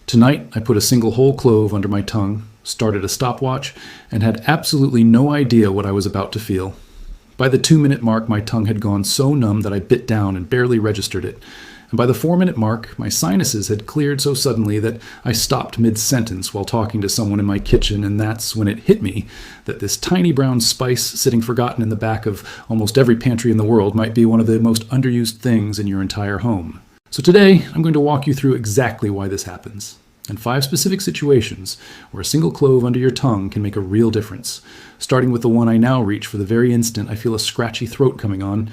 Tonight, I put a single whole clove under my tongue, started a stopwatch, and had absolutely no idea what I was about to feel. By the 2-minute mark, my tongue had gone so numb that I bit down and barely registered it. And by the 4-minute mark, my sinuses had cleared so suddenly that I stopped mid-sentence while talking to someone in my kitchen, and that's when it hit me that this tiny brown spice sitting forgotten in the back of almost every pantry in the world might be one of the most underused things in your entire home. So today, I'm going to walk you through exactly why this happens, and 5 specific situations where a single clove under your tongue can make a real difference, starting with the one I now reach for the very instant I feel a scratchy throat coming on.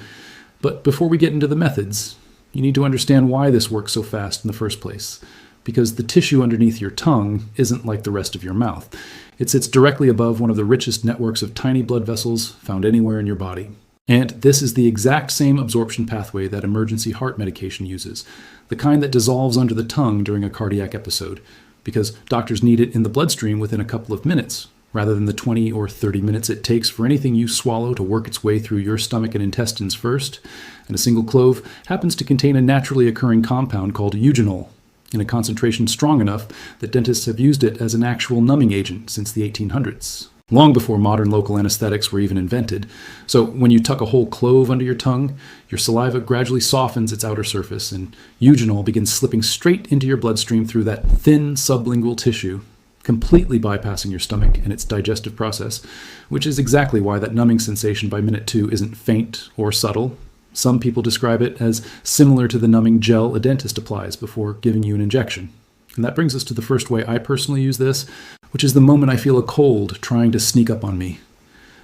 But before we get into the methods, you need to understand why this works so fast in the first place, because the tissue underneath your tongue isn't like the rest of your mouth. It sits directly above one of the richest networks of tiny blood vessels found anywhere in your body. And this is the exact same absorption pathway that emergency heart medication uses, the kind that dissolves under the tongue during a cardiac episode, because doctors need it in the bloodstream within a couple of minutes, rather than the 20 or 30 minutes it takes for anything you swallow to work its way through your stomach and intestines first. And a single clove happens to contain a naturally occurring compound called eugenol, in a concentration strong enough that dentists have used it as an actual numbing agent since the 1800s, long before modern local anesthetics were even invented. So when you tuck a whole clove under your tongue, your saliva gradually softens its outer surface, and eugenol begins slipping straight into your bloodstream through that thin sublingual tissue, completely bypassing your stomach and its digestive process, which is exactly why that numbing sensation by minute 2 isn't faint or subtle. Some people describe it as similar to the numbing gel a dentist applies before giving you an injection. And that brings us to the first way I personally use this, which is the moment I feel a cold trying to sneak up on me.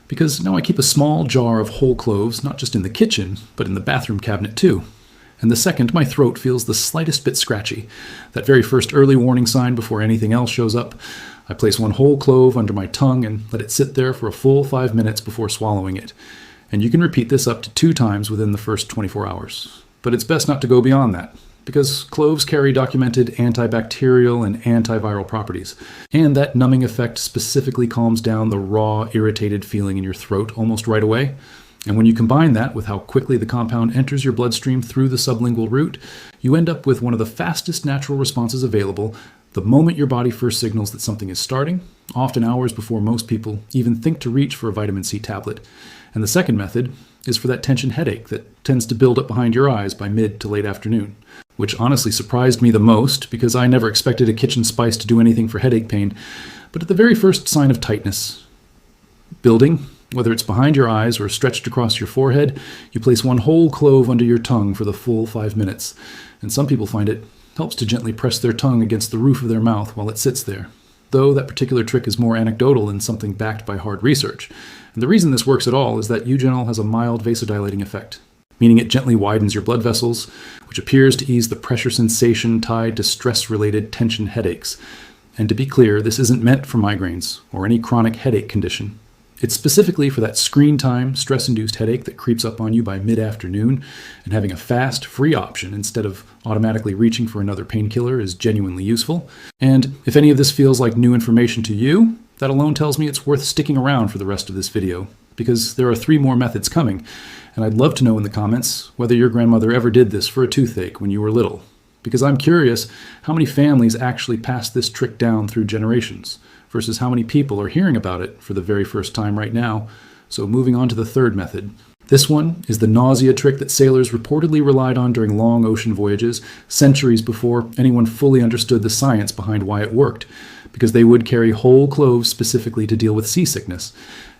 Because now I keep a small jar of whole cloves, not just in the kitchen, but in the bathroom cabinet too. And the second my throat feels the slightest bit scratchy, that very first early warning sign before anything else shows up, I place one whole clove under my tongue and let it sit there for a full 5 minutes before swallowing it. And you can repeat this up to 2 times within the first 24 hours. But it's best not to go beyond that, because cloves carry documented antibacterial and antiviral properties, and that numbing effect specifically calms down the raw, irritated feeling in your throat almost right away. And when you combine that with how quickly the compound enters your bloodstream through the sublingual route, you end up with one of the fastest natural responses available the moment your body first signals that something is starting, often hours before most people even think to reach for a vitamin C tablet. And the second method is for that tension headache that tends to build up behind your eyes by mid to late afternoon, which honestly surprised me the most because I never expected a kitchen spice to do anything for headache pain. But at the very first sign of tightness building, whether it's behind your eyes or stretched across your forehead, you place one whole clove under your tongue for the full 5 minutes. And some people find it helps to gently press their tongue against the roof of their mouth while it sits there, though that particular trick is more anecdotal than something backed by hard research. And the reason this works at all is that eugenol has a mild vasodilating effect, meaning it gently widens your blood vessels, which appears to ease the pressure sensation tied to stress-related tension headaches. And to be clear, this isn't meant for migraines or any chronic headache condition. It's specifically for that screen time, stress-induced headache that creeps up on you by mid-afternoon, and having a fast, free option instead of automatically reaching for another painkiller is genuinely useful. And if any of this feels like new information to you, that alone tells me it's worth sticking around for the rest of this video, because there are 3 more methods coming, and I'd love to know in the comments whether your grandmother ever did this for a toothache when you were little, because I'm curious how many families actually passed this trick down through generations, versus how many people are hearing about it for the very first time right now. So moving on to the third method. This one is the nausea trick that sailors reportedly relied on during long ocean voyages, centuries before anyone fully understood the science behind why it worked, because they would carry whole cloves specifically to deal with seasickness.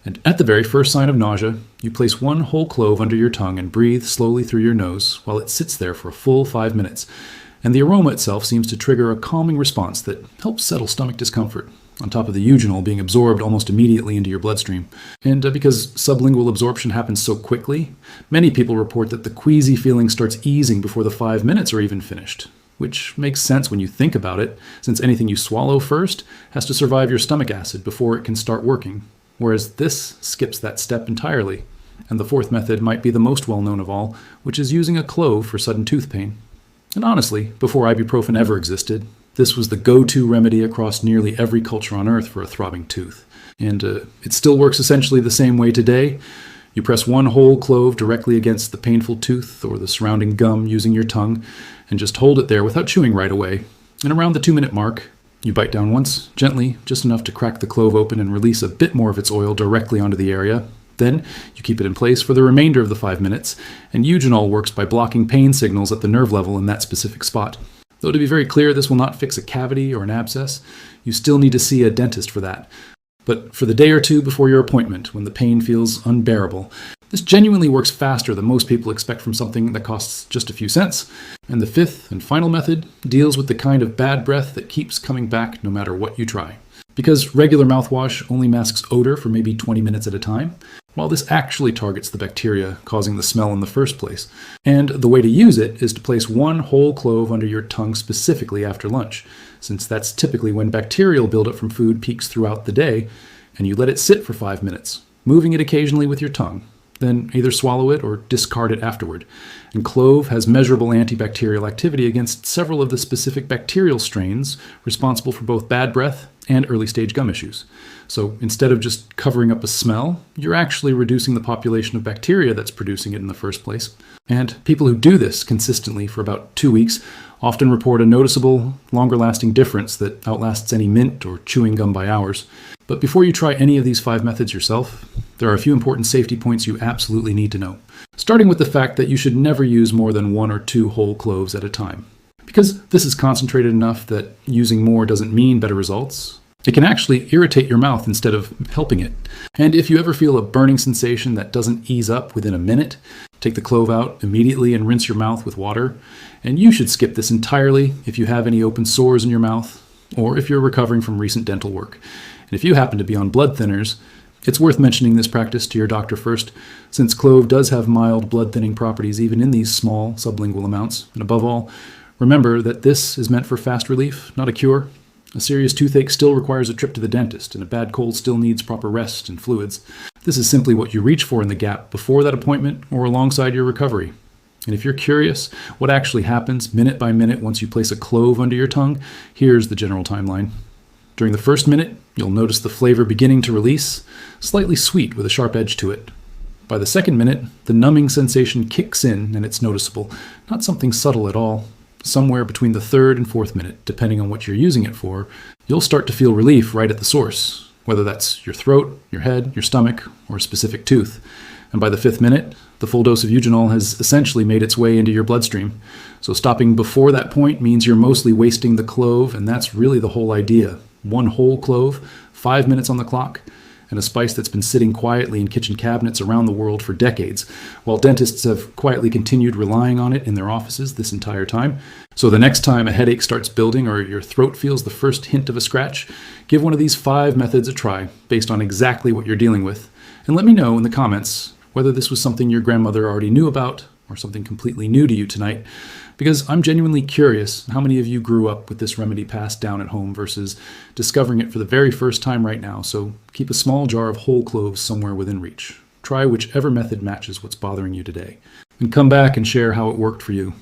And at the very first sign of nausea, you place one whole clove under your tongue and breathe slowly through your nose while it sits there for a full 5 minutes. And the aroma itself seems to trigger a calming response that helps settle stomach discomfort, on top of the eugenol being absorbed almost immediately into your bloodstream. And because sublingual absorption happens so quickly, many people report that the queasy feeling starts easing before the 5 minutes are even finished, which makes sense when you think about it, since anything you swallow first has to survive your stomach acid before it can start working, whereas this skips that step entirely. And the fourth method might be the most well-known of all, which is using a clove for sudden tooth pain. And honestly, before ibuprofen ever existed, this was the go-to remedy across nearly every culture on Earth for a throbbing tooth. And it still works essentially the same way today. You press one whole clove directly against the painful tooth or the surrounding gum using your tongue, and just hold it there without chewing right away. And around the 2-minute mark, you bite down once, gently, just enough to crack the clove open and release a bit more of its oil directly onto the area. Then, you keep it in place for the remainder of the 5 minutes, and eugenol works by blocking pain signals at the nerve level in that specific spot. Though to be very clear, this will not fix a cavity or an abscess. You still need to see a dentist for that. But for the day or two before your appointment, when the pain feels unbearable, this genuinely works faster than most people expect from something that costs just a few cents. And the fifth and final method deals with the kind of bad breath that keeps coming back no matter what you try. Because regular mouthwash only masks odor for maybe 20 minutes at a time, while this actually targets the bacteria causing the smell in the first place. And the way to use it is to place one whole clove under your tongue specifically after lunch, since that's typically when bacterial buildup from food peaks throughout the day, and you let it sit for 5 minutes, moving it occasionally with your tongue. Then either swallow it or discard it afterward. And clove has measurable antibacterial activity against several of the specific bacterial strains responsible for both bad breath and early-stage gum issues. So instead of just covering up a smell, you're actually reducing the population of bacteria that's producing it in the first place. And people who do this consistently for about 2 weeks often report a noticeable, longer-lasting difference that outlasts any mint or chewing gum by hours. But before you try any of these 5 methods yourself, there are a few important safety points you absolutely need to know. Starting with the fact that you should never use more than 1 or 2 whole cloves at a time. Because this is concentrated enough that using more doesn't mean better results, it can actually irritate your mouth instead of helping it. And if you ever feel a burning sensation that doesn't ease up within a minute, take the clove out immediately and rinse your mouth with water. And you should skip this entirely if you have any open sores in your mouth, or if you're recovering from recent dental work. And if you happen to be on blood thinners, it's worth mentioning this practice to your doctor first, since clove does have mild blood thinning properties even in these small sublingual amounts. And above all, remember that this is meant for fast relief, not a cure. A serious toothache still requires a trip to the dentist, and a bad cold still needs proper rest and fluids. This is simply what you reach for in the gap before that appointment or alongside your recovery. And if you're curious what actually happens minute by minute once you place a clove under your tongue, here's the general timeline. During the first minute, you'll notice the flavor beginning to release, slightly sweet with a sharp edge to it. By the second minute, the numbing sensation kicks in and it's noticeable, not something subtle at all. Somewhere between the third and fourth minute, depending on what you're using it for, you'll start to feel relief right at the source, whether that's your throat, your head, your stomach, or a specific tooth. And by the 5th minute, the full dose of eugenol has essentially made its way into your bloodstream. So stopping before that point means you're mostly wasting the clove, and that's really the whole idea. 1 whole clove, 5 minutes on the clock, and a spice that's been sitting quietly in kitchen cabinets around the world for decades, while dentists have quietly continued relying on it in their offices this entire time. So the next time a headache starts building or your throat feels the first hint of a scratch, give one of these 5 methods a try based on exactly what you're dealing with. And let me know in the comments whether this was something your grandmother already knew about or something completely new to you tonight, because I'm genuinely curious how many of you grew up with this remedy passed down at home versus discovering it for the very first time right now. So keep a small jar of whole cloves somewhere within reach. Try whichever method matches what's bothering you today. And come back and share how it worked for you.